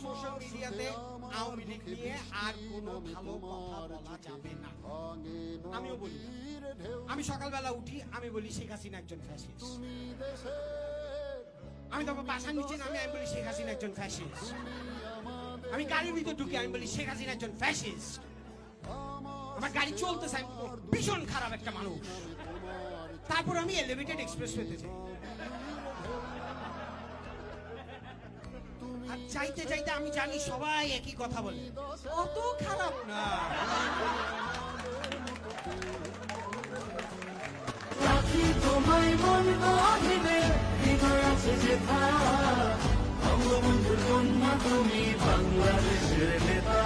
Social মিডিয়াতে আওয়ামী লীগ নিয়ে আর কোনো ভালো কথা বলা যাবে না। আমিও বলি, আমি সকালবেলা উঠি আমি বলি শেখ হাসিনা একজন ফ্যাসিস্ট। আমি তখন বাসার নিচে নামে আমি বলি শেখ হাসিনা একজন ফ্যাসিস্ট। আমি গাড়ির ভিতর ঢুকে আমি বলি শেখ হাসিনা একজন ফ্যাসিস্ট। আমার গাড়ি চলতেছে আমি ভীষণ খারাপ একটা মানুষ। তারপর আমি এলিভেটেড এক্সপ্রেস হতে চাই, আর চাইতে চাইতে আমি জানি সবাই একই কথা বলে, অত খারাপ না। তোমায় মন গহিনে হৃদয় আছে যে বঙ্গবন্ধুর কন্যা তুমি বাংলাদেশের নেতা।